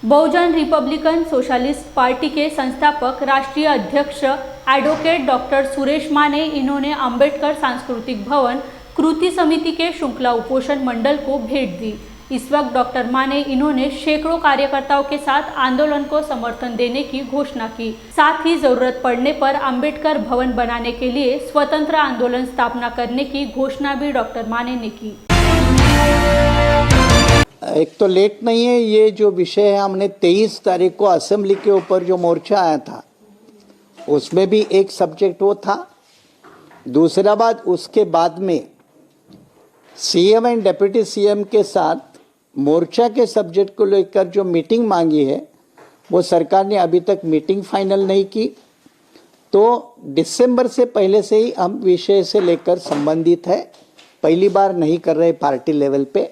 बहुजन Republican socialist party के संस्थापक राष्ट्रीय अध्यक्ष एडवोकेट डॉक्टर सुरेश माने इन्होंने अंबेडकर सांस्कृतिक भवन कृति समिति के श्रृंखला उपोषण मंडल को भेंट दी। इस वक्त डॉक्टर माने इन्होंने सैकड़ों कार्यकर्ताओं के साथ आंदोलन को समर्थन देने की घोषणा की। साथ ही जरूरत पड़ने पर अंबेडकर भवन बनाने के लिए स्वतंत्र आंदोलन स्थापना करने की घोषणा भी डॉक्टर माने ने की। एक तो लेट नहीं है, ये जो विषय है हमने 23 तारीख को असेंबली के ऊपर जो मोर्चा आया था उसमें भी एक सब्जेक्ट वो था। दूसरा बात, उसके बाद में सीएम एंड डिप्टी सीएम के साथ मोर्चा के सब्जेक्ट को लेकर जो मीटिंग मांगी है वो सरकार ने अभी तक मीटिंग फाइनल नहीं की। तो दिसंबर से पहले से ही हम विषय से लेकर संबंधित है, पहली बार नहीं कर रहे पार्टी लेवल पे।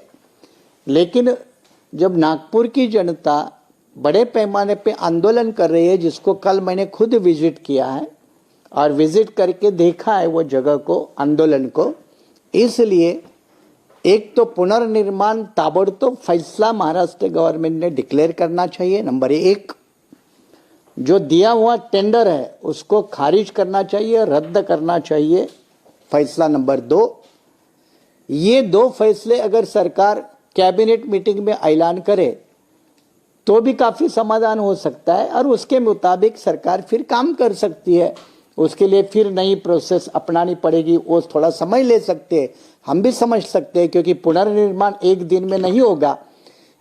लेकिन जब नागपुर की जनता बड़े पैमाने पे आंदोलन कर रही है, जिसको कल मैंने खुद विजिट किया है और विजिट करके देखा है वो जगह को, आंदोलन को, इसलिए एक तो पुनर्निर्माण ताबड़तोड़ फैसला महाराष्ट्र गवर्नमेंट ने डिक्लेयर करना चाहिए। नंबर 1, जो दिया हुआ टेंडर है उसको खारिज करना चाहिए, रद्द करना चाहिए। फैसला नंबर 2, ये 2 फैसले अगर सरकार कैबिनेट मीटिंग में ऐलान करे तो भी काफ़ी समाधान हो सकता है और उसके मुताबिक सरकार फिर काम कर सकती है। उसके लिए फिर नई प्रोसेस अपनानी पड़ेगी, वो थोड़ा समय ले सकते हैं, हम भी समझ सकते हैं, क्योंकि पुनर्निर्माण एक दिन में नहीं होगा।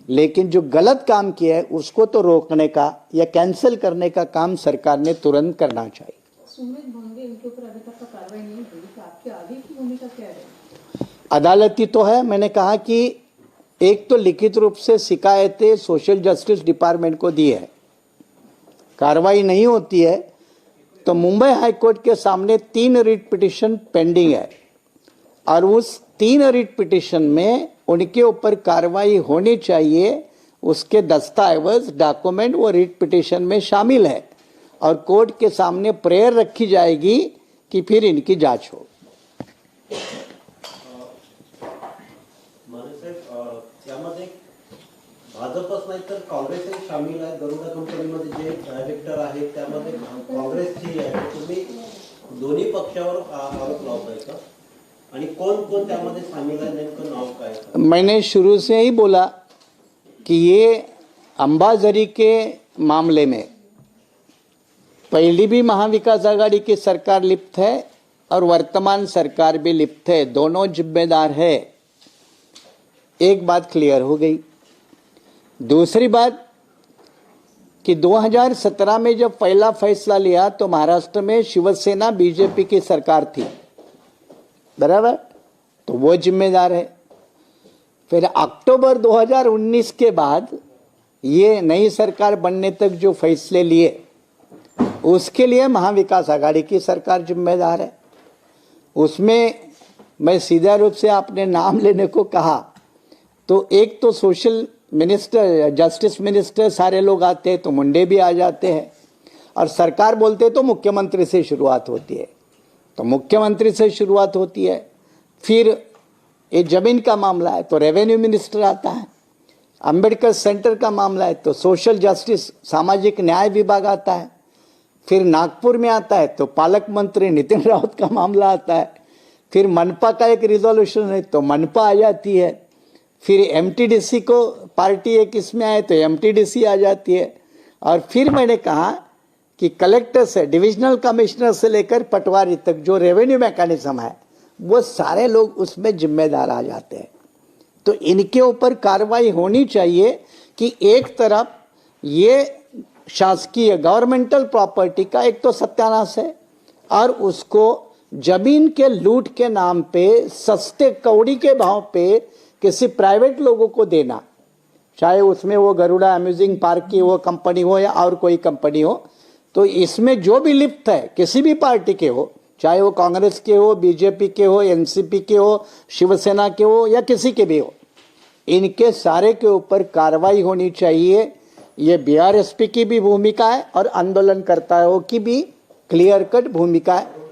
लेकिन जो गलत काम किया है उसको तो रोकने का या कैंसिल करने का काम सरकार ने तुरंत करना चाहिए। सुमित भांगे इनके ऊपर अभी तक कार्रवाई नहीं हुई, तो आपकी आगे की भूमिका क्या है? अदालती तो है, मैंने कहा कि एक तो लिखित रूप से शिकायतें सोशल जस्टिस डिपार्टमेंट को दी है, कार्रवाई नहीं होती है तो मुंबई हाई कोर्ट के सामने 3 रिट पिटीशन पेंडिंग है और उस 3 रिट पिटीशन में उनके ऊपर कार्रवाई होनी चाहिए। उसके दस्तावेज डॉक्यूमेंट वो रिट पिटीशन में शामिल है और कोर्ट के सामने प्रेयर रखी जाएगी कि फिर इनकी जांच हो। यामध्ये भाजपच नाही तर काँग्रेसही सामील आहे। गरुडा कंपनीमध्ये जे डायरेक्टर आहेत त्यामध्ये काँग्रेसची आहे। तुम्ही दोन्ही पक्षावर आरोप लावताय का आणि कोण कोण त्यामध्ये सामील आहे, नेमकं नाव काय? मैंने शुरू से ही बोला कि ये अंबाझरी के मामले में पहली भी महाविकास आघाड़ी की सरकार लिप्त है और वर्तमान सरकार भी लिप्त है, दोनों जिम्मेदार है। एक बात क्लियर हो गई। दूसरी बात कि 2017 में जब पहला फैसला लिया तो महाराष्ट्र में शिवसेना बीजेपी की सरकार थी, बराबर, तो वो जिम्मेदार है। फिर अक्टूबर 2019 के बाद ये नई सरकार बनने तक जो फैसले लिए उसके लिए महाविकास आघाड़ी की सरकार जिम्मेदार है। उसमें मैं सीधा रूप से आपने नाम लेने को कहा तो एक तो सोशल मिनिस्टर, जस्टिस मिनिस्टर सारे लोग आते हैं तो मुंडे भी आ जाते हैं और सरकार बोलते तो मुख्यमंत्री से शुरुआत होती है, तो मुख्यमंत्री से शुरुआत होती है। फिर ये जमीन का मामला है तो रेवेन्यू मिनिस्टर आता है, अंबेडकर सेंटर का मामला है तो सोशल जस्टिस सामाजिक न्याय विभाग आता है, फिर नागपुर में आता है तो पालक मंत्री नितिन राउत का मामला आता है, फिर मनपा का एक रिजोल्यूशन है तो मनपा आ जाती है, फिर एमटीडीसी को पार्टी एक इसमें आए तो एमटीडीसी आ जाती है। और फिर मैंने कहा कि कलेक्टर से डिविजनल कमिश्नर से लेकर पटवारी तक जो रेवेन्यू मैकेनिज्म है वो सारे लोग उसमें जिम्मेदार आ जाते हैं। तो इनके ऊपर कार्रवाई होनी चाहिए कि एक तरफ ये शासकीय गवर्नमेंटल प्रॉपर्टी का एक तो सत्यानाश है और उसको जमीन के लूट के नाम पे सस्ते कौड़ी के भाव पे किसी प्राइवेट लोगों को देना, चाहे उसमें वो गरुड़ा अम्यूजिंग पार्क की वो कंपनी हो या और कोई कंपनी हो, तो इसमें जो भी लिप्त है किसी भी पार्टी के हो, चाहे वो कांग्रेस के हो, बीजेपी के हो, एनसीपी के हो, शिवसेना के हो या किसी के भी हो, इनके सारे के ऊपर कार्रवाई होनी चाहिए। ये बीआरएसपी की भी भूमिका है और आंदोलनकर्ताओं की भी क्लियर कट भूमिका है।